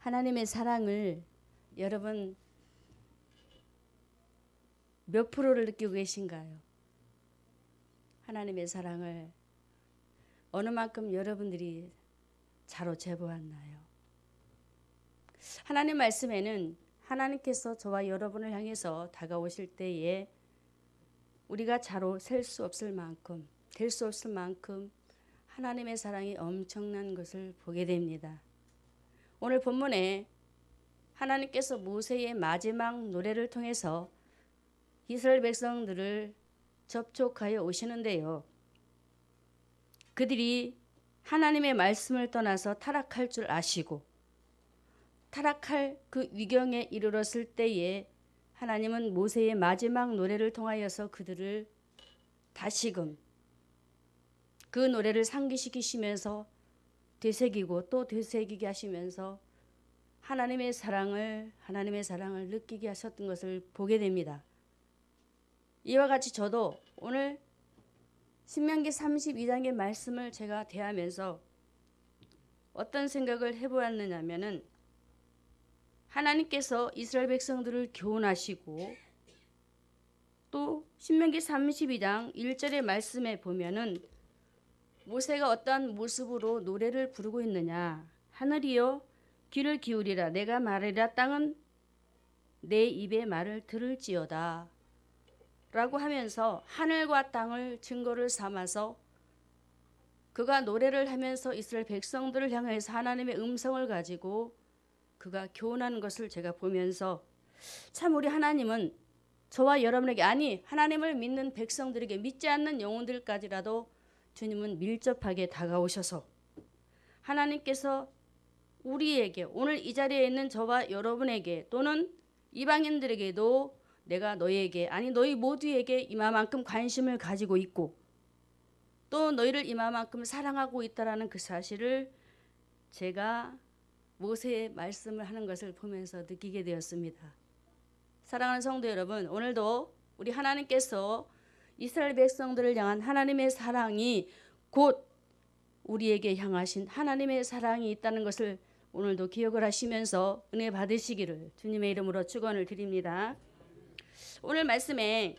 하나님의 사랑을 여러분 몇 프로를 느끼고 계신가요? 하나님의 사랑을 어느 만큼 여러분들이 자로 재보았나요? 하나님 말씀에는 하나님께서 저와 여러분을 향해서 다가오실 때에 우리가 자로 셀 수 없을 만큼, 될 수 없을 만큼 하나님의 사랑이 엄청난 것을 보게 됩니다. 오늘 본문에 하나님께서 모세의 마지막 노래를 통해서 이스라엘 백성들을 접촉하여 오시는데요. 그들이 하나님의 말씀을 떠나서 타락할 줄 아시고 타락할 그 위경에 이르렀을 때에 하나님은 모세의 마지막 노래를 통하여서 그들을 다시금 그 노래를 상기시키시면서 되새기고 또 되새기게 하시면서 하나님의 사랑을 느끼게 하셨던 것을 보게 됩니다. 이와 같이 저도 오늘 신명기 32장의 말씀을 제가 대하면서 어떤 생각을 해보았느냐면은 하나님께서 이스라엘 백성들을 교훈하시고 또 신명기 32장 1절의 말씀에 보면은 모세가 어떠한 모습으로 노래를 부르고 있느냐. 하늘이여 귀를 기울이라 내가 말하리라 땅은 내 입의 말을 들을지어다 라고 하면서 하늘과 땅을 증거를 삼아서 그가 노래를 하면서 이스라엘 백성들을 향해서 하나님의 음성을 가지고 그가 교훈하는 것을 제가 보면서 참 우리 하나님은 저와 여러분에게 아니 하나님을 믿는 백성들에게 믿지 않는 영혼들까지라도 주님은 밀접하게 다가오셔서 하나님께서 우리에게 오늘 이 자리에 있는 저와 여러분에게 또는 이방인들에게도 내가 너희에게 아니 너희 모두에게 이마만큼 관심을 가지고 있고 또 너희를 이마만큼 사랑하고 있다라는 그 사실을 제가 모세의 말씀을 하는 것을 보면서 느끼게 되었습니다. 사랑하는 성도 여러분, 오늘도 우리 하나님께서 이스라엘 백성들을 향한 하나님의 사랑이 곧 우리에게 향하신 하나님의 사랑이 있다는 것을 오늘도 기억을 하시면서 은혜 받으시기를 주님의 이름으로 축원을 드립니다. 오늘 말씀에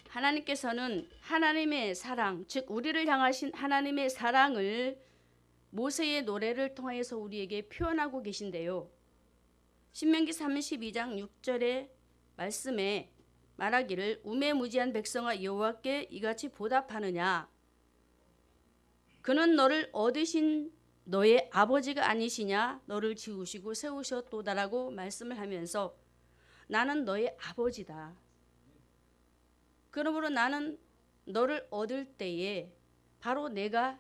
하나님께서는 하나님의 사랑, 즉 우리를 향하신 하나님의 사랑을 모세의 노래를 통해서 우리에게 표현하고 계신데요. 신명기 32장 6절의 말씀에 말하기를 우매무지한 백성아 여호와께 이같이 보답하느냐. 그는 너를 얻으신 너의 아버지가 아니시냐. 너를 지으시고 세우셨도다라고 말씀을 하면서 나는 너의 아버지다. 그러므로 나는 너를 얻을 때에 바로 내가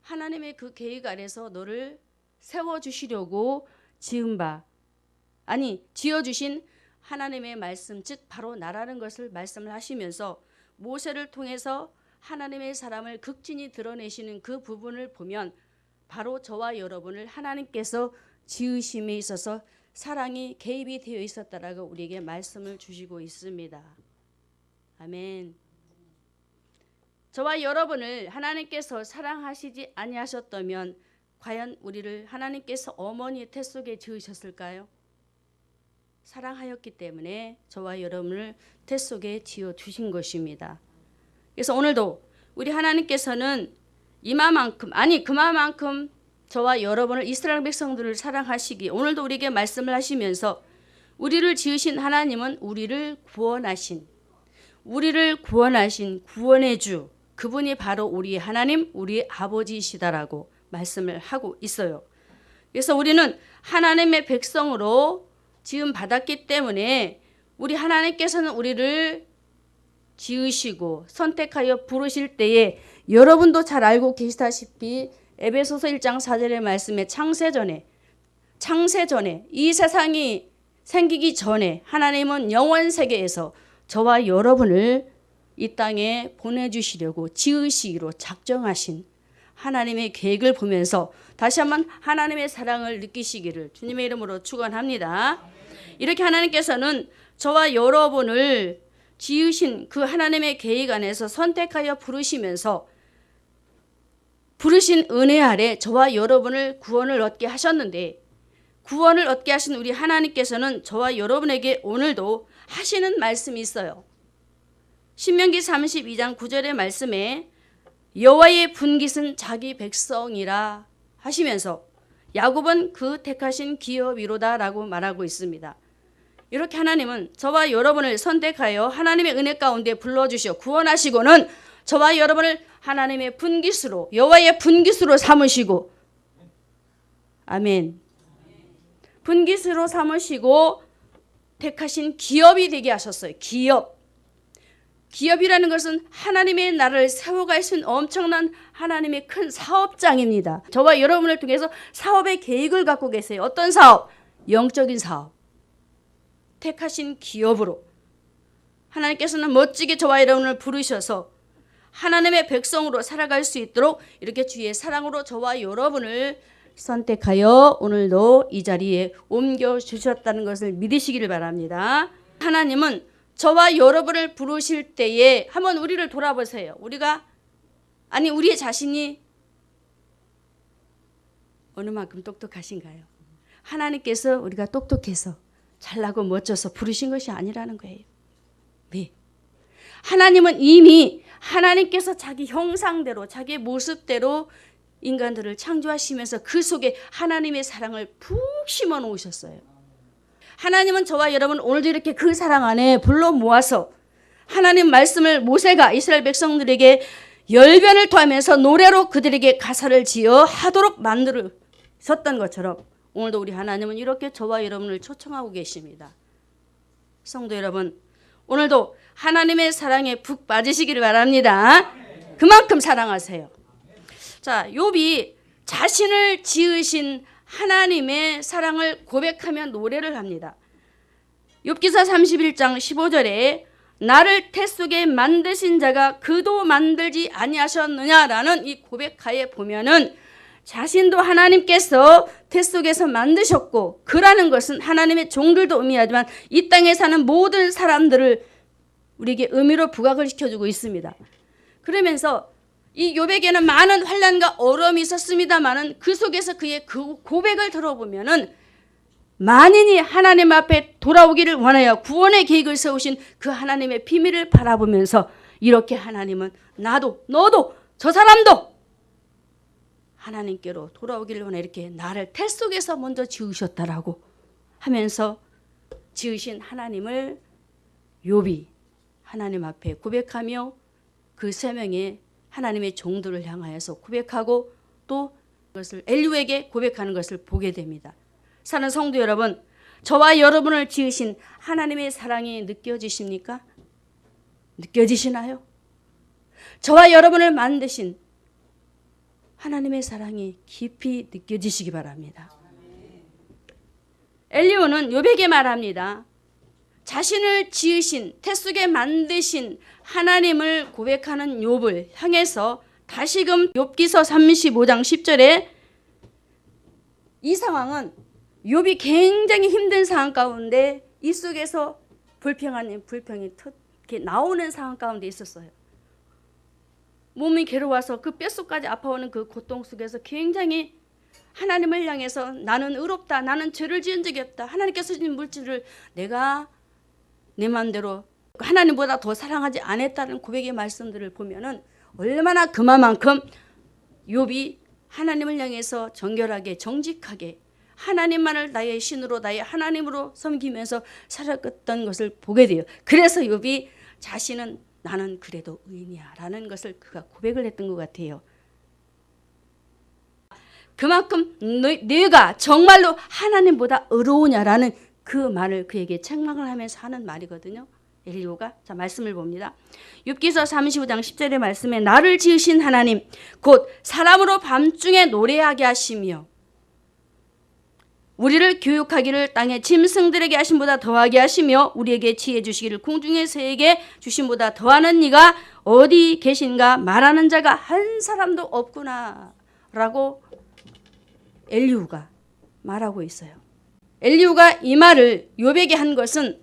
하나님의 그 계획 아래서 너를 세워주시려고 지어주신 하나님의 말씀, 즉 바로 나라는 것을 말씀을 하시면서 모세를 통해서 하나님의 사랑을 극진히 드러내시는 그 부분을 보면 바로 저와 여러분을 하나님께서 지으심에 있어서 사랑이 개입이 되어 있었다라고 우리에게 말씀을 주시고 있습니다. 아멘. 저와 여러분을 하나님께서 사랑하시지 아니하셨다면 과연 우리를 하나님께서 어머니의 태 속에 지으셨을까요? 사랑하였기 때문에 저와 여러분을 태 속에 지어 주신 것입니다. 그래서 오늘도 우리 하나님께서는 그만큼 저와 여러분을 이스라엘 백성들을 사랑하시기 오늘도 우리에게 말씀을 하시면서 우리를 지으신 하나님은 우리를 구원하신 구원의 주 그분이 바로 우리의 하나님, 우리의 아버지이시다라고 말씀을 하고 있어요. 그래서 우리는 하나님의 백성으로 지음 받았기 때문에 우리 하나님께서는 우리를 지으시고 선택하여 부르실 때에 여러분도 잘 알고 계시다시피 에베소서 1장 4절의 말씀에 창세전에 이 세상이 생기기 전에 하나님은 영원 세계에서 저와 여러분을 이 땅에 보내주시려고 지으시기로 작정하신 하나님의 계획을 보면서 다시 한번 하나님의 사랑을 느끼시기를 주님의 이름으로 축원합니다. 이렇게 하나님께서는 저와 여러분을 지으신 그 하나님의 계획 안에서 선택하여 부르시면서 부르신 은혜 아래 저와 여러분을 구원을 얻게 하셨는데, 구원을 얻게 하신 우리 하나님께서는 저와 여러분에게 오늘도 하시는 말씀이 있어요. 신명기 32장 9절의 말씀에 여호와의 분깃은 자기 백성이라 하시면서 야곱은 그 택하신 기업이로다 라고 말하고 있습니다. 이렇게 하나님은 저와 여러분을 선택하여 하나님의 은혜 가운데 불러주셔 구원하시고는 저와 여러분을 하나님의 분깃으로, 여호와의 분깃으로 삼으시고, 아멘, 분깃으로 삼으시고 택하신 기업이 되게 하셨어요. 기업이라는 것은 하나님의 나라를 세워갈 수 있는 엄청난 하나님의 큰 사업장입니다. 저와 여러분을 통해서 사업의 계획을 갖고 계세요. 어떤 사업? 영적인 사업. 택하신 기업으로 하나님께서는 멋지게 저와 여러분을 부르셔서 하나님의 백성으로 살아갈 수 있도록 이렇게 주의 사랑으로 저와 여러분을 선택하여 오늘도 이 자리에 옮겨주셨다는 것을 믿으시기를 바랍니다. 하나님은 저와 여러분을 부르실 때에 한번 우리를 돌아보세요. 우리 자신이 어느 만큼 똑똑하신가요? 하나님께서 우리가 똑똑해서 잘나고 멋져서 부르신 것이 아니라는 거예요. 네. 하나님은 이미 하나님께서 자기 형상대로, 자기 모습대로 인간들을 창조하시면서 그 속에 하나님의 사랑을 푹 심어 놓으셨어요. 하나님은 저와 여러분 오늘도 이렇게 그 사랑 안에 불러 모아서 하나님 말씀을 모세가 이스라엘 백성들에게 열변을 토하면서 노래로 그들에게 가사를 지어 하도록 만들으셨던 것처럼 오늘도 우리 하나님은 이렇게 저와 여러분을 초청하고 계십니다. 성도 여러분, 오늘도 하나님의 사랑에 푹 빠지시기를 바랍니다. 그만큼 사랑하세요. 자, 욥이 자신을 지으신 하나님의 사랑을 고백하며 노래를 합니다. 욥기서 31장 15절에 나를 태 속에 만드신 자가 그도 만들지 아니하셨느냐라는 이 고백하에 보면은 자신도 하나님께서 태 속에서 만드셨고, 그라는 것은 하나님의 종들도 의미하지만 이 땅에 사는 모든 사람들을 우리에게 의미로 부각을 시켜주고 있습니다. 그러면서 이 욥에게는 많은 환난과 어려움이 있었습니다만은 그 속에서 그의 그 고백을 들어보면은 만인이 하나님 앞에 돌아오기를 원하여 구원의 계획을 세우신 그 하나님의 비밀을 바라보면서 이렇게 하나님은 나도 너도 저 사람도 하나님께로 돌아오기를 원해 이렇게 나를 태 속에서 먼저 지으셨다라고 하면서 지으신 하나님을 욥이 하나님 앞에 고백하며 그 세 명의 하나님의 종들을 향하여서 고백하고 또 그것을 엘리후에게 고백하는 것을 보게 됩니다. 사는 성도 여러분, 저와 여러분을 지으신 하나님의 사랑이 느껴지십니까? 느껴지시나요? 저와 여러분을 만드신 하나님의 사랑이 깊이 느껴지시기 바랍니다. 엘리후는 욥에게 말합니다. 자신을 지으신 태 속에 만드신 하나님을 고백하는 욥을 향해서 다시금 욥기서 35장 10절에 이 상황은 욥이 굉장히 힘든 상황 가운데 이 속에서 불평이 이렇게 나오는 상황 가운데 있었어요. 몸이 괴로워서 그 뼛속까지 아파오는 그 고통 속에서 굉장히 하나님을 향해서 나는 의롭다, 나는 죄를 지은 적이 없다, 하나님께서 주신 물질을 내가 내 마음대로 하나님보다 더 사랑하지 않았다는 고백의 말씀들을 보면은 얼마나 그만큼 욥이 하나님을 향해서 정결하게 정직하게 하나님만을 나의 신으로 나의 하나님으로 섬기면서 살아갔던 것을 보게 돼요. 그래서 욥이 자신은 나는 그래도 의인이야 라는 것을 그가 고백을 했던 것 같아요. 그만큼 내가 정말로 하나님보다 의로우냐라는 그 말을 그에게 책망을 하면서 하는 말이거든요. 엘리후가 자 말씀을 봅니다. 욥기서 35장 10절의 말씀에 나를 지으신 하나님 곧 사람으로 밤중에 노래하게 하시며 우리를 교육하기를 땅의 짐승들에게 하심보다 더하게 하시며 우리에게 지혜 주시기를 공중의 새에게 주심보다 더하는 이가 어디 계신가 말하는 자가 한 사람도 없구나 라고 엘리후가 말하고 있어요. 엘리후가 이 말을 욥에게 한 것은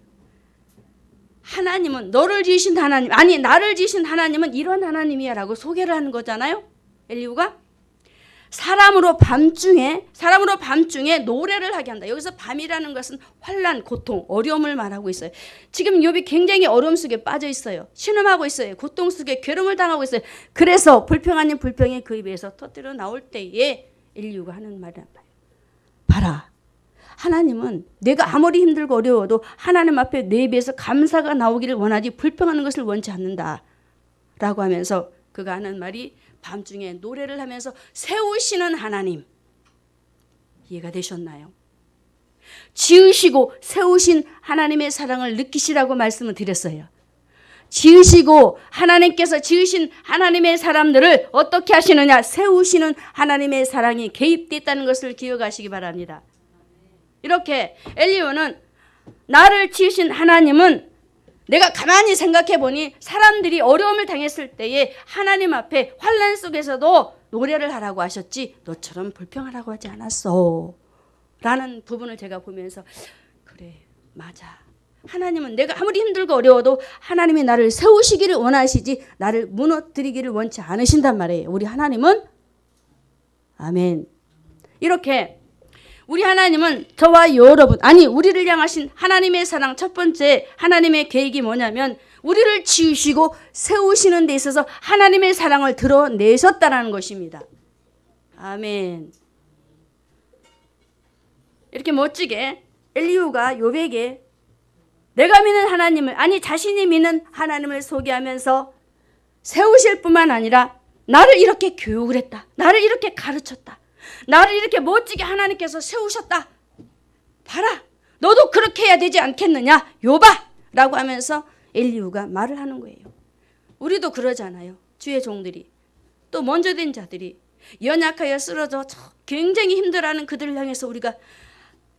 하나님은 너를 지으신 하나님, 아니 나를 지으신 하나님은 이런 하나님이야 라고 소개를 하는 거잖아요. 엘리후가 사람으로 밤중에 노래를 하게 한다. 여기서 밤이라는 것은 환난, 고통, 어려움을 말하고 있어요. 지금 욥이 굉장히 어려움 속에 빠져 있어요. 신음하고 있어요. 고통 속에 괴로움을 당하고 있어요. 그래서 불평 아닌 불평이 그 입에서 터뜨려 나올 때에 엘리후가 하는 말이란 말이에요. 봐라. 하나님은 내가 아무리 힘들고 어려워도 하나님 앞에 내 입에서 감사가 나오기를 원하지 불평하는 것을 원치 않는다. 라고 하면서 그가 하는 말이 밤중에 노래를 하면서 세우시는 하나님. 이해가 되셨나요? 지으시고 세우신 하나님의 사랑을 느끼시라고 말씀을 드렸어요. 지으시고 하나님께서 지으신 하나님의 사람들을 어떻게 하시느냐? 세우시는 하나님의 사랑이 개입됐다는 것을 기억하시기 바랍니다. 이렇게 엘리후는 나를 지으신 하나님은 내가 가만히 생각해 보니 사람들이 어려움을 당했을 때에 하나님 앞에 환난 속에서도 노래를 하라고 하셨지 너처럼 불평하라고 하지 않았어. 라는 부분을 제가 보면서 그래 맞아. 하나님은 내가 아무리 힘들고 어려워도 하나님이 나를 세우시기를 원하시지 나를 무너뜨리기를 원치 않으신단 말이에요. 우리 하나님은 아멘. 이렇게 우리 하나님은 저와 여러분, 아니 우리를 향하신 하나님의 사랑, 첫 번째 하나님의 계획이 뭐냐면 우리를 지으시고 세우시는 데 있어서 하나님의 사랑을 드러내셨다는 것입니다. 아멘. 이렇게 멋지게 엘리후가 욥에게 내가 믿는 하나님을, 아니 자신이 믿는 하나님을 소개하면서 세우실 뿐만 아니라 나를 이렇게 교육을 했다. 나를 이렇게 가르쳤다. 나를 이렇게 멋지게 하나님께서 세우셨다. 봐라. 너도 그렇게 해야 되지 않겠느냐. 욥아. 라고 하면서 엘리후가 말을 하는 거예요. 우리도 그러잖아요. 주의 종들이. 또 먼저 된 자들이 연약하여 쓰러져 굉장히 힘들어하는 그들을 향해서 우리가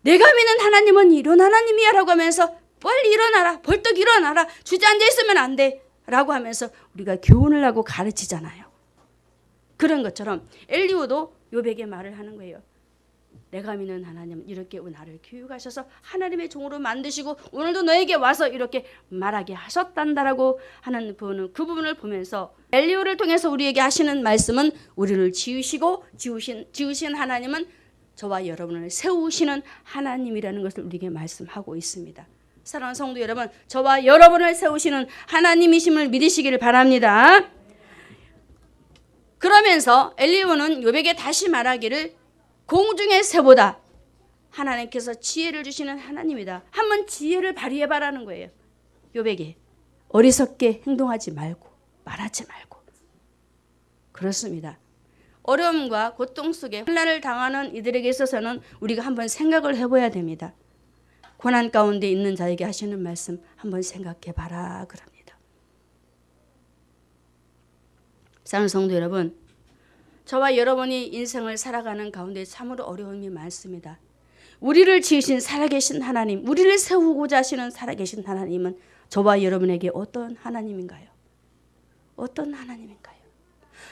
내가 믿는 하나님은 이런 하나님이야 라고 하면서 빨리 일어나라. 벌떡 일어나라. 주저앉아 있으면 안 돼. 라고 하면서 우리가 교훈을 하고 가르치잖아요. 그런 것처럼 엘리후도 욥에게 말을 하는 거예요. 내가 믿는 하나님은 이렇게 나를 교육하셔서 하나님의 종으로 만드시고 오늘도 너에게 와서 이렇게 말하게 하셨단다라고 하는 부분은 그 부분을 보면서 엘리후를 통해서 우리에게 하시는 말씀은 우리를 지으시고 지으신 하나님은 저와 여러분을 세우시는 하나님이라는 것을 우리에게 말씀하고 있습니다. 사랑하는 성도 여러분, 저와 여러분을 세우시는 하나님이심을 믿으시기를 바랍니다. 그러면서 엘리후는 욥에게 다시 말하기를 공중의 새보다 하나님께서 지혜를 주시는 하나님이다. 한번 지혜를 발휘해봐라는 거예요. 욥에게 어리석게 행동하지 말고 말하지 말고. 그렇습니다. 어려움과 고통 속에 환난을 당하는 이들에게 있어서는 우리가 한번 생각을 해봐야 됩니다. 고난 가운데 있는 자에게 하시는 말씀 한번 생각해봐라 그럽니다. 사랑하는 성도 여러분, 저와 여러분이 인생을 살아가는 가운데 참으로 어려움이 많습니다. 우리를 지으신 살아계신 하나님, 우리를 세우고자 하시는 살아계신 하나님은 저와 여러분에게 어떤 하나님인가요? 어떤 하나님인가요?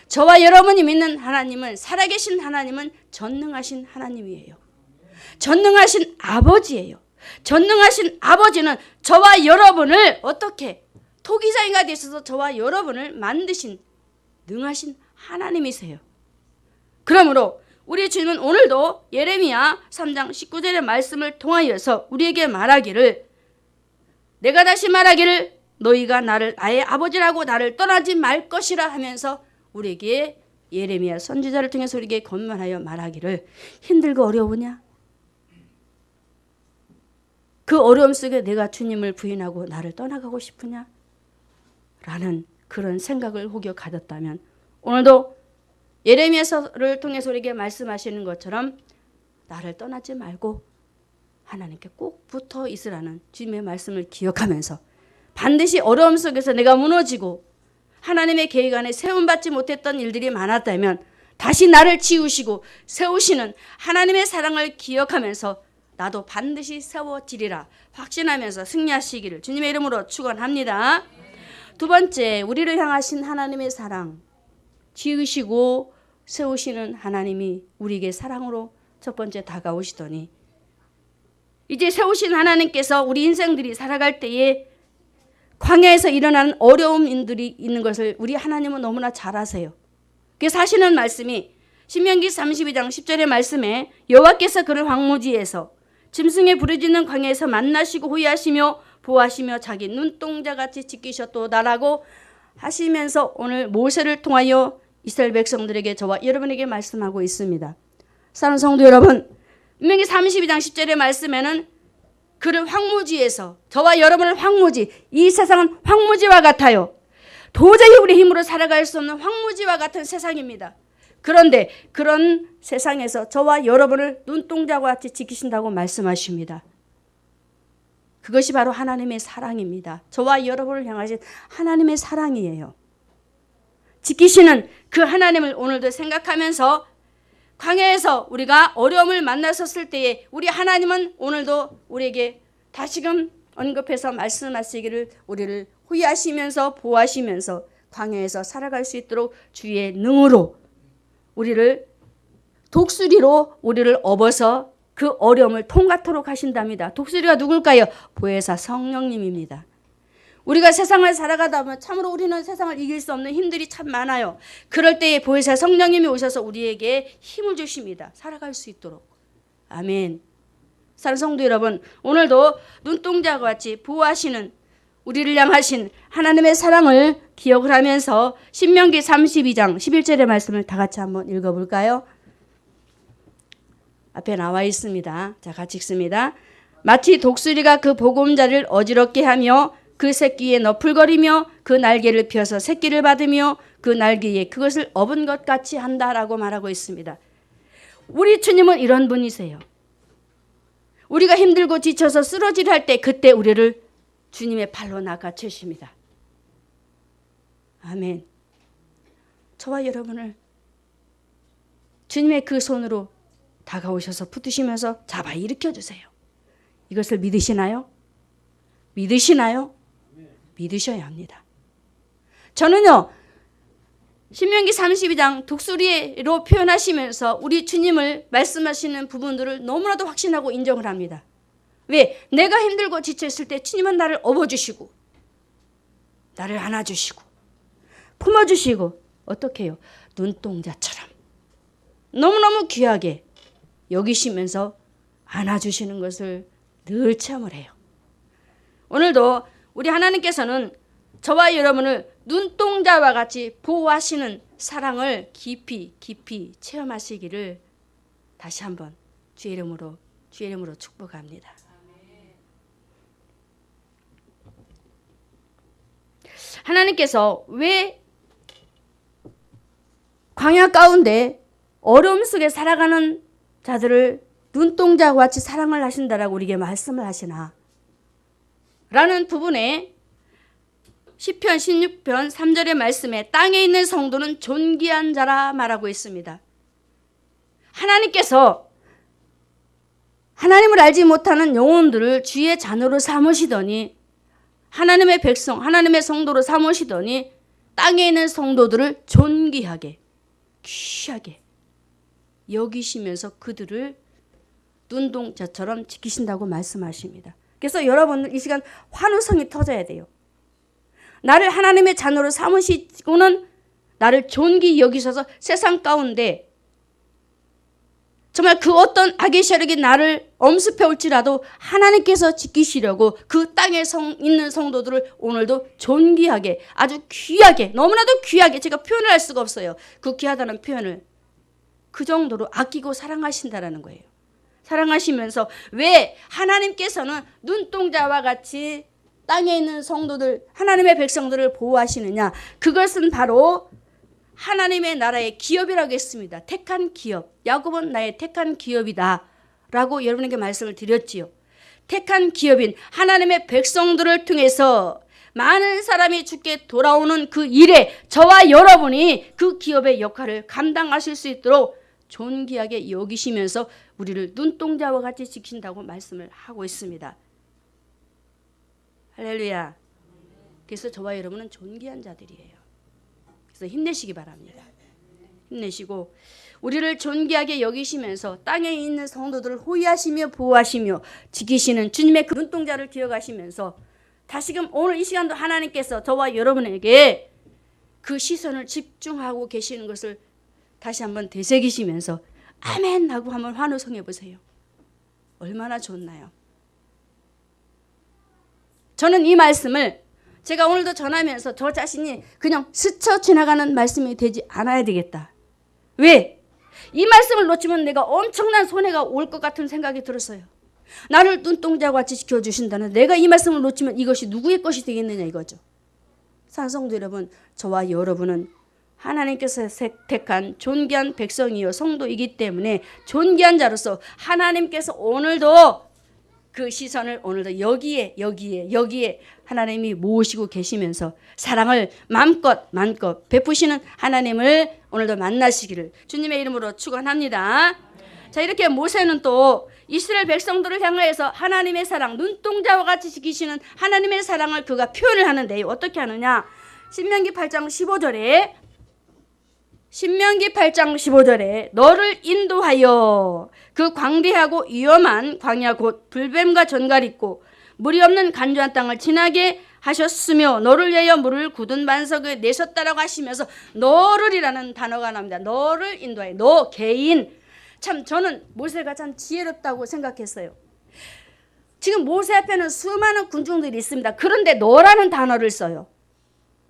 저와 여러분이 믿는 하나님은, 살아계신 하나님은 전능하신 하나님이에요. 전능하신 아버지예요. 전능하신 아버지는 저와 여러분을 어떻게 토기장이가 되셔서 저와 여러분을 만드신 능하신 하나님이세요. 그러므로 우리 주님은 오늘도 예레미야 3장 19절의 말씀을 통하여서 우리에게 말하기를, 내가 다시 말하기를 너희가 나를 나의 아버지라고 나를 떠나지 말 것이라 하면서 우리에게 예레미야 선지자를 통해서 우리에게 권면하여 말하기를, 힘들고 어려우냐? 그 어려움 속에 내가 주님을 부인하고 나를 떠나가고 싶으냐? 라는 그런 생각을 혹여 가졌다면 오늘도 예레미야서를 통해서 우리에게 말씀하시는 것처럼 나를 떠나지 말고 하나님께 꼭 붙어 있으라는 주님의 말씀을 기억하면서 반드시 어려움 속에서 내가 무너지고 하나님의 계획 안에 세움받지 못했던 일들이 많았다면 다시 나를 지우시고 세우시는 하나님의 사랑을 기억하면서 나도 반드시 세워지리라 확신하면서 승리하시기를 주님의 이름으로 축원합니다. 두 번째, 우리를 향하신 하나님의 사랑, 지으시고 세우시는 하나님이 우리에게 사랑으로 첫 번째 다가오시더니 이제 세우신 하나님께서 우리 인생들이 살아갈 때에 광야에서 일어나는 어려움들이 있는 것을 우리 하나님은 너무나 잘 아세요. 그래서 하시는 말씀이 신명기 32장 10절의 말씀에 여호와께서 그를 황무지에서 짐승의 부르짖는 광야에서 만나시고 호위하시며 보호하시며 자기 눈동자같이 지키셨도다라고 하시면서 오늘 모세를 통하여 이스라엘 백성들에게 저와 여러분에게 말씀하고 있습니다. 사랑하는 성도 여러분, 신명기 32장 10절의 말씀에는 그를 황무지에서, 저와 여러분은 황무지, 이 세상은 황무지와 같아요. 도저히 우리 힘으로 살아갈 수 없는 황무지와 같은 세상입니다. 그런데 그런 세상에서 저와 여러분을 눈동자와 같이 지키신다고 말씀하십니다. 그것이 바로 하나님의 사랑입니다. 저와 여러분을 향하신 하나님의 사랑이에요. 지키시는 그 하나님을 오늘도 생각하면서 광야에서 우리가 어려움을 만났었을 때에 우리 하나님은 오늘도 우리에게 다시금 언급해서 말씀하시기를 우리를 호위하시면서 보호하시면서 광야에서 살아갈 수 있도록 주의 능으로 우리를 독수리로 우리를 업어서 그 어려움을 통과토록 하신답니다. 독수리가 누굴까요? 보혜사 성령님입니다. 우리가 세상을 살아가다 보면 참으로 우리는 세상을 이길 수 없는 힘들이 참 많아요. 그럴 때에 보혜사 성령님이 오셔서 우리에게 힘을 주십니다. 살아갈 수 있도록. 아멘. 사랑하는 성도 여러분, 오늘도 눈동자와 같이 보호하시는 우리를 향하신 하나님의 사랑을 기억을 하면서 신명기 32장 11절의 말씀을 다 같이 한번 읽어볼까요? 앞에 나와 있습니다. 자, 같이 읽습니다. 마치 독수리가 그 보금자를 어지럽게 하며 그 새끼에 너풀거리며 그 날개를 펴서 새끼를 받으며 그 날개에 그것을 업은 것 같이 한다라고 말하고 있습니다. 우리 주님은 이런 분이세요. 우리가 힘들고 지쳐서 쓰러질 할 때 그때 우리를 주님의 팔로 낚아채십니다. 아멘. 저와 여러분을 주님의 그 손으로 다가오셔서 붙드시면서 잡아 일으켜주세요. 이것을 믿으시나요? 믿으시나요? 믿으셔야 합니다. 저는요, 신명기 32장 독수리로 표현하시면서 우리 주님을 말씀하시는 부분들을 너무나도 확신하고 인정을 합니다. 왜? 내가 힘들고 지쳐있을 때 주님은 나를 업어주시고 나를 안아주시고 품어주시고 어떻게 해요? 눈동자처럼 너무너무 귀하게 여기시면서 안아주시는 것을 늘 체험을 해요. 오늘도 우리 하나님께서는 저와 여러분을 눈동자와 같이 보호하시는 사랑을 깊이 체험하시기를 다시 한번 주의 이름으로 축복합니다. 하나님께서 왜 광야 가운데 어려움 속에 살아가는 자들을 눈동자와 같이 사랑을 하신다라고 우리에게 말씀을 하시나? 라는 부분에 시편 16편 3절의 말씀에 땅에 있는 성도는 존귀한 자라 말하고 있습니다. 하나님께서 하나님을 알지 못하는 영혼들을 주의 자녀로 삼으시더니 하나님의 백성, 하나님의 성도로 삼으시더니 땅에 있는 성도들을 존귀하게, 귀하게 여기시면서 그들을 눈동자처럼 지키신다고 말씀하십니다. 그래서 여러분들 이 시간 환호성이 터져야 돼요. 나를 하나님의 자녀로 삼으시고는 나를 존귀히 여기셔서 세상 가운데 정말 그 어떤 악의 세력이 나를 엄습해 올지라도 하나님께서 지키시려고 그 땅에 있는 성도들을 오늘도 존귀하게 아주 귀하게 너무나도 귀하게 제가 표현을 할 수가 없어요. 그 귀하다는 표현을 그 정도로 아끼고 사랑하신다라는 거예요. 사랑하시면서 왜 하나님께서는 눈동자와 같이 땅에 있는 성도들 하나님의 백성들을 보호하시느냐? 그것은 바로 하나님의 나라의 기업이라고 했습니다. 택한 기업. 야곱은 나의 택한 기업이다 라고 여러분에게 말씀을 드렸지요. 택한 기업인 하나님의 백성들을 통해서 많은 사람이 주께 돌아오는 그 일에 저와 여러분이 그 기업의 역할을 감당하실 수 있도록 존귀하게 여기시면서 우리를 눈동자와 같이 지킨다고 말씀을 하고 있습니다. 할렐루야. 그래서 저와 여러분은 존귀한 자들이에요. 그래서 힘내시기 바랍니다. 힘내시고 우리를 존귀하게 여기시면서 땅에 있는 성도들을 호위하시며 보호하시며 지키시는 주님의 그 눈동자를 기억하시면서 다시금 오늘 이 시간도 하나님께서 저와 여러분에게 그 시선을 집중하고 계시는 것을 다시 한번 되새기시면서 아멘 하고 한번 환호성해 보세요. 얼마나 좋나요? 저는 이 말씀을 제가 오늘도 전하면서 저 자신이 그냥 스쳐 지나가는 말씀이 되지 않아야 되겠다. 왜? 이 말씀을 놓치면 내가 엄청난 손해가 올 것 같은 생각이 들었어요. 나를 눈동자와 같이 지켜주신다는 내가 이 말씀을 놓치면 이것이 누구의 것이 되겠느냐 이거죠. 산성도 여러분, 저와 여러분은 하나님께서 택한 존귀한 백성이요 성도이기 때문에 존귀한 자로서 하나님께서 오늘도 그 시선을 오늘도 여기에 하나님이 모으시고 계시면서 사랑을 마음껏 베푸시는 하나님을 오늘도 만나시기를 주님의 이름으로 축원합니다. 자, 이렇게 모세는 또 이스라엘 백성들을 향하여서 하나님의 사랑, 눈동자와 같이 지키시는 하나님의 사랑을 그가 표현을 하는데 어떻게 하느냐? 신명기 8장 15절에 너를 인도하여 그 광대하고 위험한 광야 곧 불뱀과 전갈 있고 물이 없는 간조한 땅을 지나게 하셨으며 너를 위하여 물을 굳은 반석에 내셨다라고 하시면서 너를이라는 단어가 나옵니다. 너를 인도하여, 너 개인. 참 저는 모세가 참 지혜롭다고 생각했어요. 지금 모세 앞에는 수많은 군중들이 있습니다. 그런데 너라는 단어를 써요.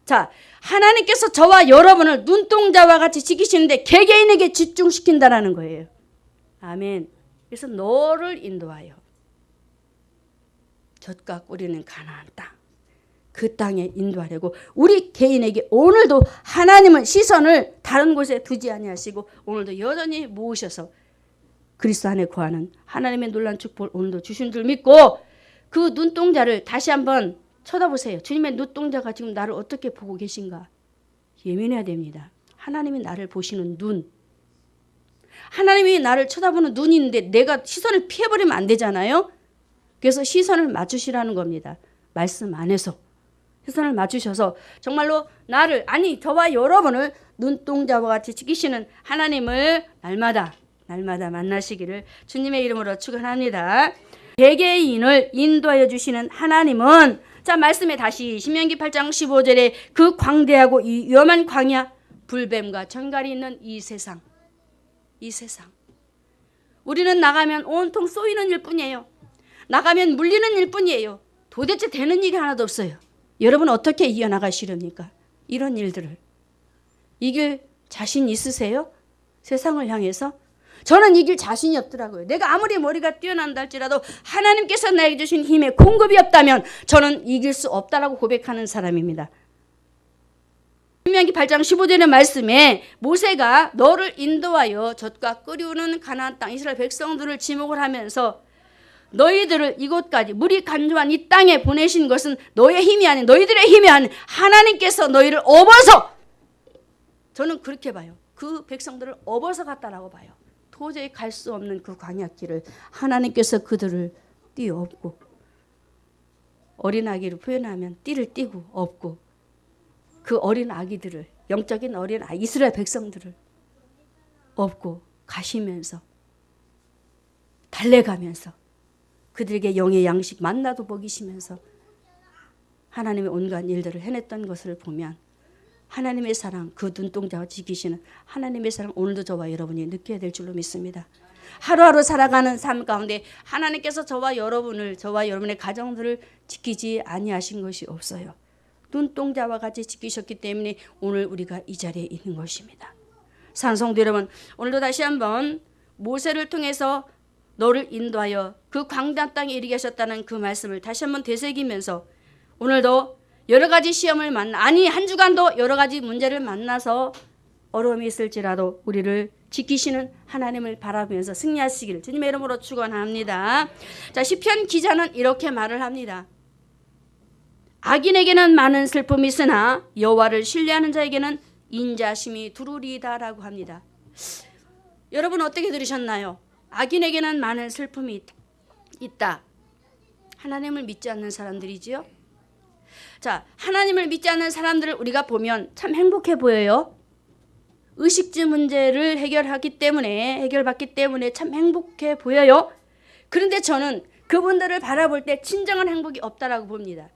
자, 하나님께서 저와 여러분을 눈동자와 같이 지키시는데 개개인에게 집중시킨다라는 거예요. 아멘. 그래서 너를 인도하여 젖과 꿀이는 가나안 땅, 그 땅에 인도하려고 우리 개인에게 오늘도 하나님은 시선을 다른 곳에 두지 아니하시고 오늘도 여전히 모으셔서 그리스도 안에 거하는 하나님의 놀라운 축복을 오늘도 주신 줄 믿고 그 눈동자를 다시 한번 쳐다보세요. 주님의 눈동자가 지금 나를 어떻게 보고 계신가? 예민해야 됩니다. 하나님이 나를 보시는 눈. 하나님이 나를 쳐다보는 눈이 있는데 내가 시선을 피해버리면 안 되잖아요. 그래서 시선을 맞추시라는 겁니다. 말씀 안에서. 시선을 맞추셔서 정말로 나를, 아니 저와 여러분을 눈동자와 같이 지키시는 하나님을 날마다 만나시기를 주님의 이름으로 축원합니다. 개개인을 인도하여 주시는 하나님은 자, 말씀에 다시 신명기 8장 15절에 그 광대하고 이 위험한 광야 불뱀과 전갈이 있는 이 세상 우리는 나가면 온통 쏘이는 일뿐이에요. 나가면 물리는 일뿐이에요. 도대체 되는 일이 하나도 없어요. 여러분 어떻게 이겨나가시렵니까? 이런 일들을 이길 자신 있으세요? 세상을 향해서? 저는 이길 자신이 없더라고요. 내가 아무리 머리가 뛰어난다 할지라도 하나님께서 나에게 주신 힘의 공급이 없다면 저는 이길 수 없다라고 고백하는 사람입니다. 신명기 8장 15절의 말씀에 모세가 너를 인도하여 젖과 끓이오는 가나안 땅 이스라엘 백성들을 지목을 하면서 너희들을 이곳까지 물이 간조한 이 땅에 보내신 것은 너의 힘이 아닌 너희들의 힘이 아닌 하나님께서 너희를 업어서, 저는 그렇게 봐요. 그 백성들을 업어서 갔다라고 봐요. 도저히 갈 수 없는 그 광야길을 하나님께서 그들을 띄어엎고, 어린 아기를 표현하면 띠를 띠고 업고, 그 어린 아기들을, 영적인 어린 아기 이스라엘 백성들을 업고 가시면서 달래가면서 그들에게 영의 양식 만나도 먹이시면서 하나님의 온갖 일들을 해냈던 것을 보면 하나님의 사랑, 그 눈동자와 지키시는 하나님의 사랑 오늘도 저와 여러분이 느껴야 될 줄로 믿습니다. 하루하루 살아가는 삶 가운데 하나님께서 저와 여러분의 가정들을 지키지 아니하신 것이 없어요. 눈동자와 같이 지키셨기 때문에 오늘 우리가 이 자리에 있는 것입니다. 산성도 여러분, 오늘도 다시 한번 모세를 통해서 너를 인도하여 그 광대한 땅에 이르게 하셨다는 그 말씀을 다시 한번 되새기면서 오늘도 여러 가지 시험을 한 주간도 여러 가지 문제를 만나서 어려움이 있을지라도 우리를 지키시는 하나님을 바라보면서 승리하시기를 주님의 이름으로 축원합니다. 자, 시편 기자는 이렇게 말을 합니다. 악인에게는 많은 슬픔이 있으나 여호와를 신뢰하는 자에게는 인자심이 두루리다라고 합니다. 여러분 어떻게 들으셨나요? 악인에게는 많은 슬픔이 있다. 하나님을 믿지 않는 사람들이지요. 자, 하나님을 믿지 않는 사람들을 우리가 보면 참 행복해 보여요. 의식주 문제를 해결받기 때문에 참 행복해 보여요. 그런데 저는 그분들을 바라볼 때 진정한 행복이 없다라고 봅니다.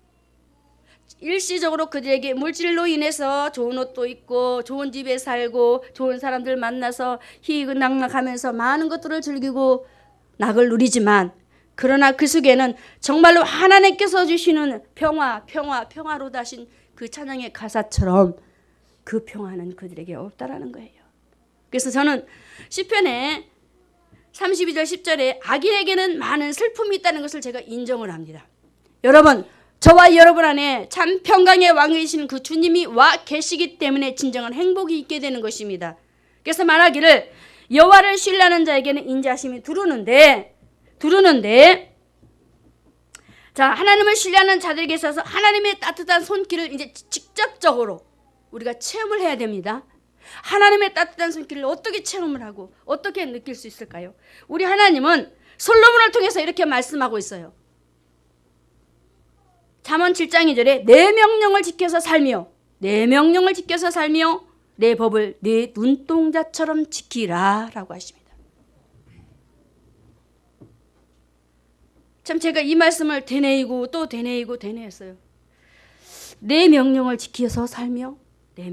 일시적으로 그들에게 물질로 인해서 좋은 옷도 입고 좋은 집에 살고 좋은 사람들 만나서 희희낙낙하면서 많은 것들을 즐기고 낙을 누리지만, 그러나 그 속에는 정말로 하나님께서 주시는 평화로다 하신 그 찬양의 가사처럼 그 평화는 그들에게 없다라는 거예요. 그래서 저는 시편의 32절 10절에 악인에게는 많은 슬픔이 있다는 것을 제가 인정을 합니다. 여러분, 저와 여러분 안에 참 평강의 왕이신 그 주님이 와 계시기 때문에 진정한 행복이 있게 되는 것입니다. 그래서 말하기를 여호와를 신뢰하는 자에게는 인자하심이 두루는데 자, 하나님을 신뢰하는 자들에게 있어서 하나님의 따뜻한 손길을 이제 직접적으로 우리가 체험을 해야 됩니다. 하나님의 따뜻한 손길을 어떻게 체험을 하고 어떻게 느낄 수 있을까요? 우리 하나님은 솔로몬을 통해서 이렇게 말씀하고 있어요. 잠언 7장 2절에 내 명령을 지켜서 살며 내 법을 내 눈동자처럼 지키라 라고 하십니다. 참 제가 이 말씀을 되뇌이고 또 되뇌었어요. 내 명령을 지켜서 살며 내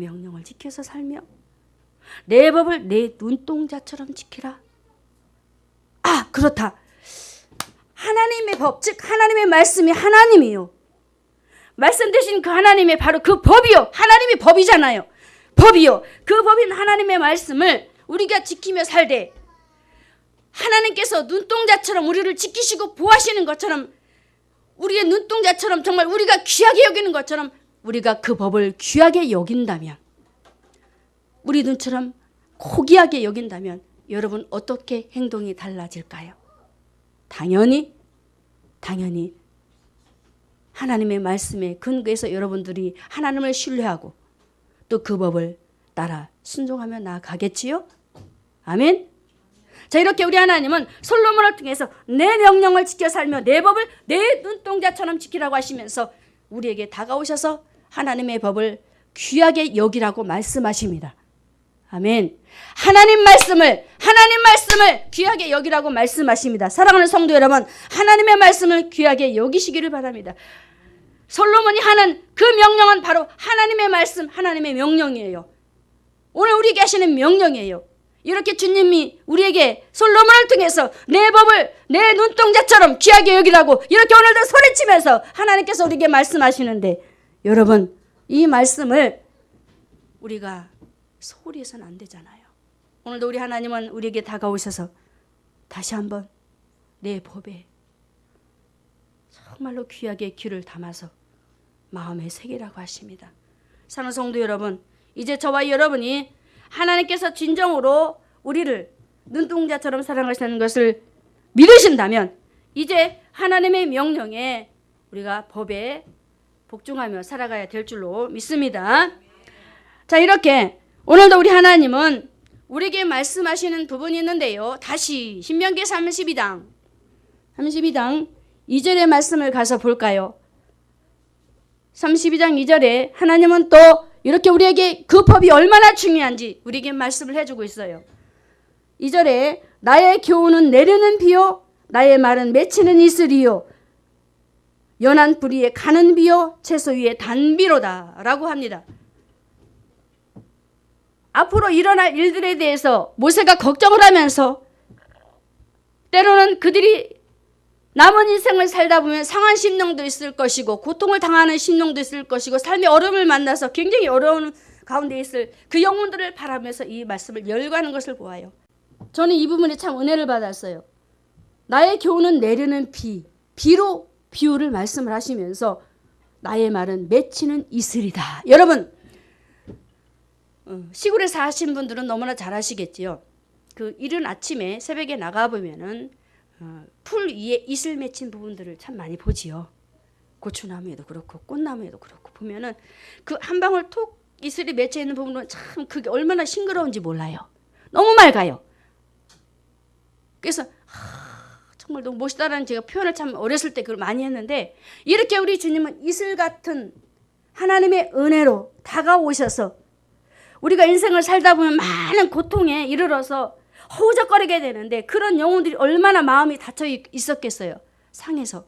법을 내 눈동자처럼 지키라. 아, 그렇다. 하나님의 법, 즉 하나님의 말씀이 하나님이요. 말씀 되신 그 하나님의 바로 그 법이요. 하나님의 법이잖아요. 법이요. 그 법인 하나님의 말씀을 우리가 지키며 살되 하나님께서 눈동자처럼 우리를 지키시고 보호하시는 것처럼, 우리의 눈동자처럼 정말 우리가 귀하게 여기는 것처럼 우리가 그 법을 귀하게 여긴다면, 우리 눈처럼 고귀하게 여긴다면 여러분 어떻게 행동이 달라질까요? 당연히 하나님의 말씀에 근거해서 여러분들이 하나님을 신뢰하고 또 그 법을 따라 순종하며 나아가겠지요? 아멘. 자, 이렇게 우리 하나님은 솔로몬을 통해서 내 명령을 지켜 살며 내 법을 내 눈동자처럼 지키라고 하시면서 우리에게 다가오셔서 하나님의 법을 귀하게 여기라고 말씀하십니다. 아멘. 하나님 말씀을 귀하게 여기라고 말씀하십니다. 사랑하는 성도 여러분, 하나님의 말씀을 귀하게 여기시기를 바랍니다. 솔로몬이 하는 그 명령은 바로 하나님의 말씀, 하나님의 명령이에요. 오늘 우리에게 하시는 명령이에요. 이렇게 주님이 우리에게 솔로몬을 통해서 내 법을 내 눈동자처럼 귀하게 여기라고 이렇게 오늘도 소리치면서 하나님께서 우리에게 말씀하시는데, 여러분 이 말씀을 우리가 소홀히 해서는 안 되잖아요. 오늘도 우리 하나님은 우리에게 다가오셔서 다시 한번 내 법에 정말로 귀하게 귀를 담아서 마음에 새기라고 하십니다. 사랑하는 성도 여러분, 이제 저와 여러분이 하나님께서 진정으로 우리를 눈동자처럼 사랑하시는 것을 믿으신다면 이제 하나님의 명령에 우리가 법에 복종하며 살아가야 될 줄로 믿습니다. 자, 이렇게 오늘도 우리 하나님은 우리에게 말씀하시는 부분이 있는데요. 다시 신명기 32장 2절의 말씀을 가서 볼까요? 32장 2절에 하나님은 또 이렇게 우리에게 그 법이 얼마나 중요한지 우리에게 말씀을 해주고 있어요. 2절에 나의 교훈은 내리는 비요 나의 말은 맺히는 이슬이요 연한 불 위에 가는 비요 채소 위에 단비로다 라고 합니다. 앞으로 일어날 일들에 대해서 모세가 걱정을 하면서 때로는 그들이 남은 인생을 살다 보면 상한 심령도 있을 것이고 고통을 당하는 심령도 있을 것이고 삶의 어려움을 만나서 굉장히 어려운 가운데 있을 그 영혼들을 바라면서 이 말씀을 열거하는 것을 보아요. 저는 이 부분에 참 은혜를 받았어요. 나의 교훈은 내리는 비로 비유를 말씀을 하시면서 나의 말은 맺히는 이슬이다. 여러분 시골에 사신 분들은 너무나 잘 아시겠지요. 그 이른 아침에 새벽에 나가보면은 풀 위에 이슬 맺힌 부분들을 참 많이 보지요. 고추나무에도 그렇고 꽃나무에도 그렇고 보면은 그 한 방울 톡 이슬이 맺혀 있는 부분은 참 그게 얼마나 싱그러운지 몰라요. 너무 맑아요. 그래서 정말 너무 멋있다라는 제가 표현을 참 어렸을 때 그걸 많이 했는데, 이렇게 우리 주님은 이슬 같은 하나님의 은혜로 다가오셔서 우리가 인생을 살다 보면 많은 고통에 이르러서 허우적거리게 되는데 그런 영혼들이 얼마나 마음이 닫혀 있었겠어요. 상해서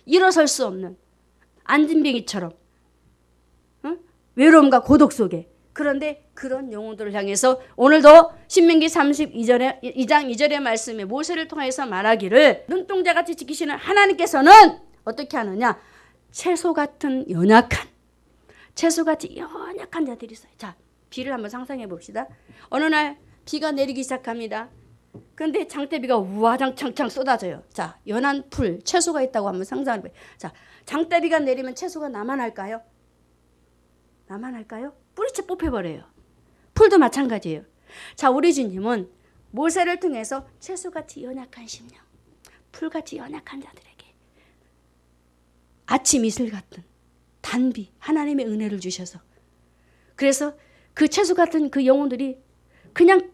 일어설 수 없는 안진뱅이처럼 외로움과 고독 속에. 그런데 그런 영혼들을 향해서 오늘도 신명기 32장 2절의 말씀에 모세를 통해서 말하기를 눈동자같이 지키시는 하나님께서는 어떻게 하느냐? 채소 같은 연약한, 채소같이 연약한 자들이 있어요. 자, 비를 한번 상상해 봅시다. 어느 날 비가 내리기 시작합니다. 그런데 장대비가 우와장창창 쏟아져요. 자, 연한 풀, 채소가 있다고 한번 상상해 봐요. 자, 장대비가 내리면 채소가 남아날까요? 남아날까요? 뿌리채 뽑혀버려요. 풀도 마찬가지예요. 자, 우리 주님은 모세를 통해서 채소같이 연약한 심령, 풀같이 연약한 자들에게 아침 이슬 같은 단비, 하나님의 은혜를 주셔서, 그래서 그 채소 같은 그 영혼들이 그냥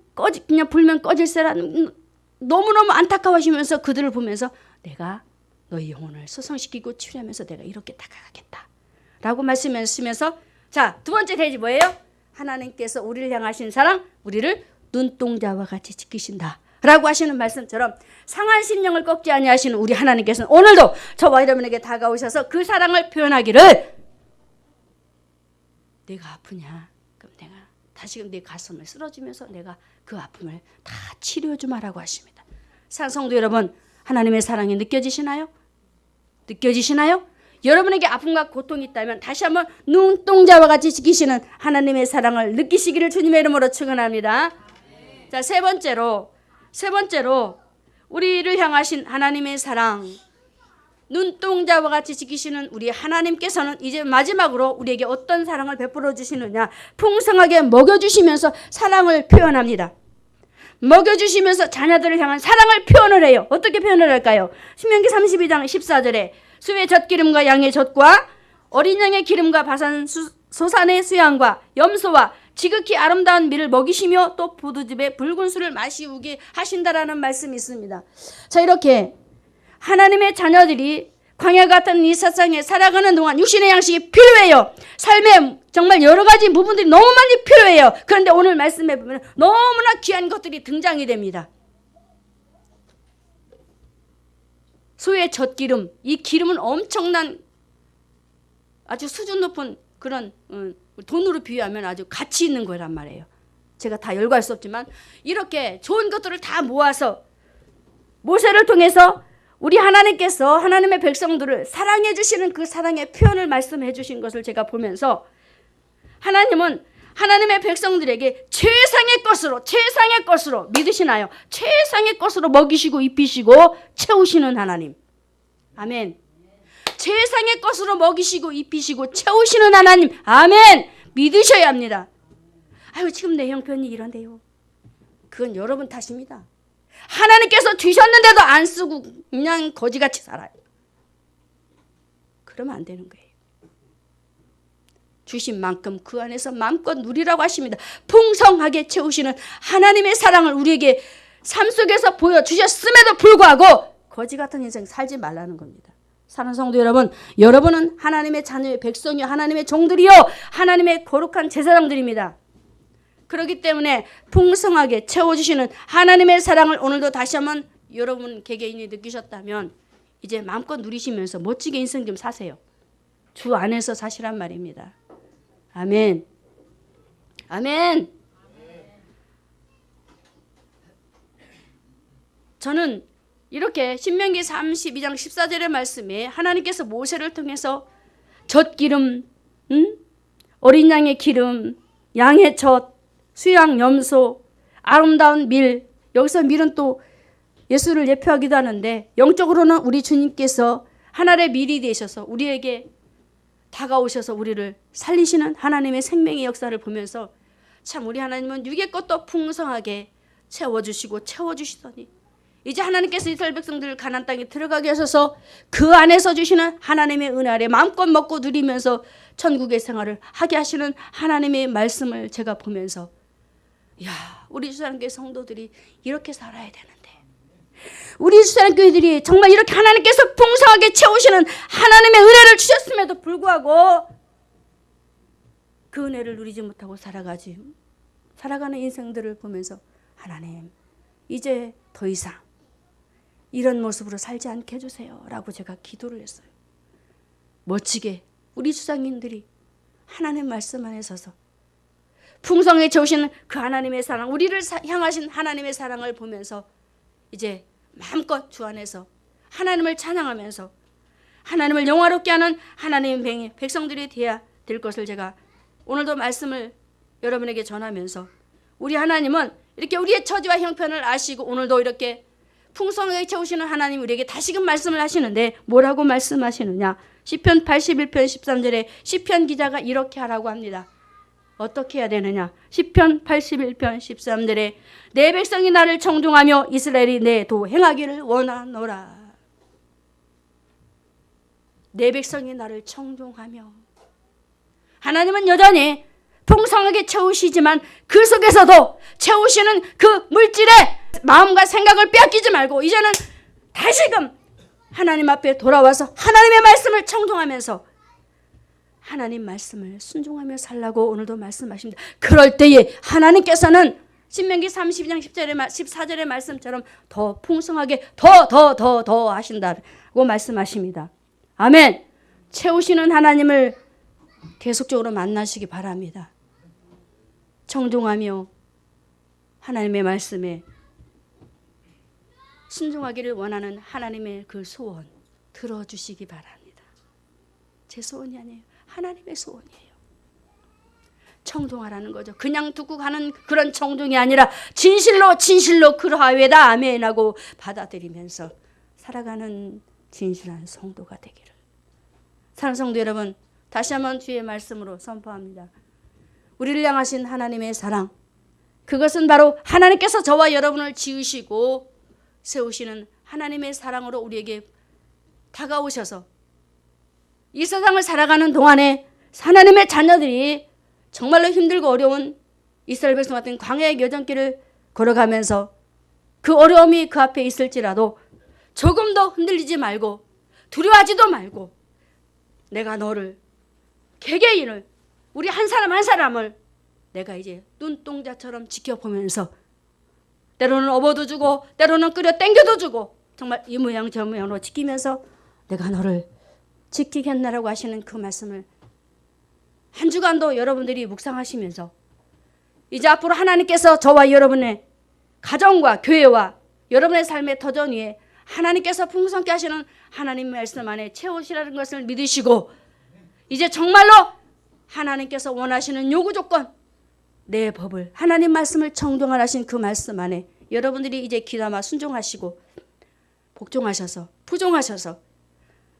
불면 꺼질세라는 너무너무 안타까워하시면서 그들을 보면서 내가 너희 영혼을 소성시키고 치료하면서 내가 이렇게 다가가겠다 라고 말씀하시면서, 자, 두 번째 대지 뭐예요? 하나님께서 우리를 향하신 사랑, 우리를 눈동자와 같이 지키신다 라고 하시는 말씀처럼 상한 심령을 꺾지 아니하시는 우리 하나님께서는 오늘도 저와 여러분에게 다가오셔서 그 사랑을 표현하기를, 내가 아프냐? 그럼 내가 다시금 내 가슴을 쓸어주면서 내가 그 아픔을 다 치료해주마라고 하십니다. 성도 여러분, 하나님의 사랑이 느껴지시나요? 느껴지시나요? 여러분에게 아픔과 고통이 있다면 다시 한번 눈동자와 같이 지키시는 하나님의 사랑을 느끼시기를 주님의 이름으로 축원합니다. 자, 세 번째로 우리를 향하신 하나님의 사랑, 눈동자와 같이 지키시는 우리 하나님께서는 이제 마지막으로 우리에게 어떤 사랑을 베풀어 주시느냐? 풍성하게 먹여주시면서 사랑을 표현합니다. 먹여주시면서 자녀들을 향한 사랑을 표현을 해요. 어떻게 표현을 할까요? 신명기 32장 14절에 수의 젖기름과 양의 젖과 어린 양의 기름과 바산 소산의 수양과 염소와 지극히 아름다운 밀을 먹이시며 또 포도즙에 붉은 술을 마시우게 하신다라는 말씀이 있습니다. 자, 이렇게 하나님의 자녀들이 광야 같은 이 세상에 살아가는 동안 육신의 양식이 필요해요. 삶에 정말 여러 가지 부분들이 너무 많이 필요해요. 그런데 오늘 말씀해 보면 너무나 귀한 것들이 등장이 됩니다. 소의 젖기름, 이 기름은 엄청난 아주 수준 높은 그런 돈으로 비유하면 아주 가치 있는 거란 말이에요. 제가 다 열거할 수 없지만 이렇게 좋은 것들을 다 모아서 모세를 통해서 우리 하나님께서 하나님의 백성들을 사랑해 주시는 그 사랑의 표현을 말씀해 주신 것을 제가 보면서 하나님은 하나님의 백성들에게 최상의 것으로 믿으시나요? 최상의 것으로 먹이시고 입히시고 채우시는 하나님. 아멘. 최상의 것으로 먹이시고 입히시고 채우시는 하나님. 아멘. 믿으셔야 합니다. 아유, 지금 내 형편이 이런데요. 그건 여러분 탓입니다. 하나님께서 주셨는데도 안 쓰고 그냥 거지같이 살아요. 그러면 안 되는 거예요. 주신 만큼 그 안에서 마음껏 누리라고 하십니다. 풍성하게 채우시는 하나님의 사랑을 우리에게 삶 속에서 보여주셨음에도 불구하고 거지 같은 인생 살지 말라는 겁니다. 사랑하는 성도 여러분, 여러분은 하나님의 자녀의 백성이요, 하나님의 종들이요, 하나님의 거룩한 제사장들입니다. 그렇기 때문에 풍성하게 채워주시는 하나님의 사랑을 오늘도 다시 한번 여러분 개개인이 느끼셨다면 이제 마음껏 누리시면서 멋지게 인생 좀 사세요. 주 안에서 사시란 말입니다. 아멘. 아멘. 저는 이렇게 신명기 32장 14절의 말씀에 하나님께서 모세를 통해서 젖기름, 어린 양의 기름, 양의 젖, 수양, 염소, 아름다운 밀, 여기서 밀은 또 예수를 예표하기도 하는데 영적으로는 우리 주님께서 하나의 밀이 되셔서 우리에게 다가오셔서 우리를 살리시는 하나님의 생명의 역사를 보면서 참 우리 하나님은 육의 것도 풍성하게 채워주시고 채워주시더니 이제 하나님께서 이스라엘 백성들을 가나안 땅에 들어가게 하셔서 그 안에서 주시는 하나님의 은혜 아래 마음껏 먹고 누리면서 천국의 생활을 하게 하시는 하나님의 말씀을 제가 보면서 야, 우리 주사랑교회 성도들이 이렇게 살아야 되는데 우리 주사랑교회들이 정말 이렇게 하나님께서 풍성하게 채우시는 하나님의 은혜를 주셨음에도 불구하고 그 은혜를 누리지 못하고 살아가는 인생들을 보면서 하나님 이제 더 이상 이런 모습으로 살지 않게 해주세요 라고 제가 기도를 했어요. 멋지게 우리 주상인들이 하나님 말씀 안에 서서 풍성하게 채우시는 그 하나님의 사랑, 우리를 향하신 하나님의 사랑을 보면서 이제 마음껏 주 안에서 하나님을 찬양하면서 하나님을 영화롭게 하는 하나님의 백성들이 되어야 될 것을 제가 오늘도 말씀을 여러분에게 전하면서, 우리 하나님은 이렇게 우리의 처지와 형편을 아시고 오늘도 이렇게 풍성하게 채우시는 하나님 우리에게 다시금 말씀을 하시는데 뭐라고 말씀하시느냐. 시편 81편 13절에 시편 기자가 이렇게 하라고 합니다. 어떻게 해야 되느냐. 시편 81편 13절에 내 백성이 나를 청종하며 이스라엘이 내 도 행하기를 원하노라. 내 백성이 나를 청종하며, 하나님은 여전히 풍성하게 채우시지만 그 속에서도 채우시는 그 물질의 마음과 생각을 빼앗기지 말고 이제는 다시금 하나님 앞에 돌아와서 하나님의 말씀을 청종하면서 하나님 말씀을 순종하며 살라고 오늘도 말씀하십니다. 그럴 때에 하나님께서는 신명기 32장 14절의 말씀처럼 더 풍성하게 더 하신다고 말씀하십니다. 아멘. 채우시는 하나님을 계속적으로 만나시기 바랍니다. 청종하며 하나님의 말씀에 순종하기를 원하는 하나님의 그 소원 들어주시기 바랍니다. 제 소원이 아니에요. 하나님의 소원이에요. 청종하라는 거죠. 그냥 두고 가는 그런 청종이 아니라 진실로 그러하외다 아멘하고 받아들이면서 살아가는 진실한 성도가 되기를. 사랑하는 성도 여러분, 다시 한번 주의 말씀으로 선포합니다. 우리를 향하신 하나님의 사랑, 그것은 바로 하나님께서 저와 여러분을 지으시고 세우시는 하나님의 사랑으로 우리에게 다가오셔서 이 세상을 살아가는 동안에 하나님의 자녀들이 정말로 힘들고 어려운 이스라엘 백성 같은 광야의 여정길을 걸어가면서 그 어려움이 그 앞에 있을지라도 조금도 흔들리지 말고 두려워하지도 말고 내가 너를, 개개인을, 우리 한 사람 한 사람을 내가 이제 눈동자처럼 지켜보면서 때로는 업어도 주고 때로는 끌어 당겨도 주고 정말 이 모양 저 모양으로 지키면서 내가 너를 지키겠나라고 하시는 그 말씀을 한 주간도 여러분들이 묵상하시면서 이제 앞으로 하나님께서 저와 여러분의 가정과 교회와 여러분의 삶의 터전 위에 하나님께서 풍성케 하시는 하나님 말씀 안에 채우시라는 것을 믿으시고 이제 정말로 하나님께서 원하시는 요구 조건, 내 법을, 하나님 말씀을 청종하신 그 말씀 안에 여러분들이 이제 귀담아 순종하시고 복종하셔서 부종하셔서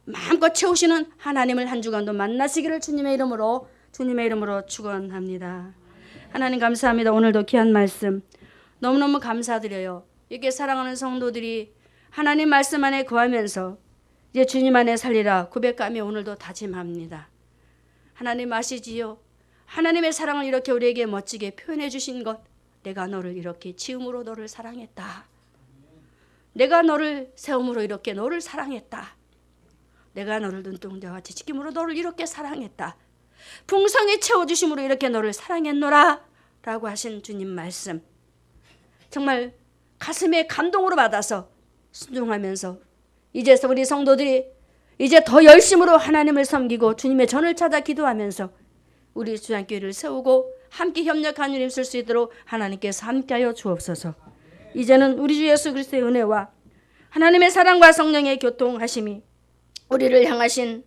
마음껏 채우시는 하나님을 한 주간도 만나시기를 주님의 이름으로 축원합니다. 하나님 감사합니다. 오늘도 귀한 말씀 너무너무 감사드려요. 이렇게 사랑하는 성도들이 하나님 말씀 안에 거하면서 이제 주님 안에 살리라 고백하며 오늘도 다짐합니다. 하나님 아시지요? 하나님의 사랑을 이렇게 우리에게 멋지게 표현해 주신 것, 내가 너를 이렇게 지음으로 너를 사랑했다. 내가 너를 세움으로 이렇게 너를 사랑했다. 내가 너를 눈동자와 지킴으로 너를 이렇게 사랑했다. 풍성히 채워주심으로 이렇게 너를 사랑했노라 라고 하신 주님 말씀, 정말 가슴에 감동으로 받아서 순종하면서 이제서 우리 성도들이 이제 더 열심으로 하나님을 섬기고 주님의 전을 찾아 기도하면서 우리 주안교회를 세우고 함께 협력하는 일 있을 수 있도록 하나님께서 함께하여 주옵소서. 이제는 우리 주 예수 그리스도의 은혜와 하나님의 사랑과 성령의 교통하심이 우리를 향하신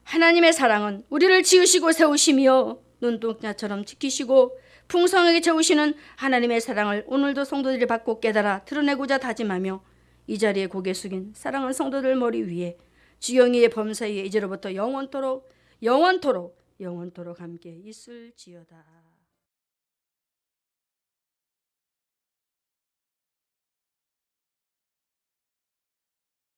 하나님의 사랑은 우리를 지으시고 세우시며 눈동자처럼 지키시고 풍성하게 채우시는 하나님의 사랑을 오늘도 성도들이 받고 깨달아 드러내고자 다짐하며 이 자리에 고개 숙인 사랑하는 성도들 머리 위에 주영이의 범사에 이제로부터 영원토록 함께 있을지어다.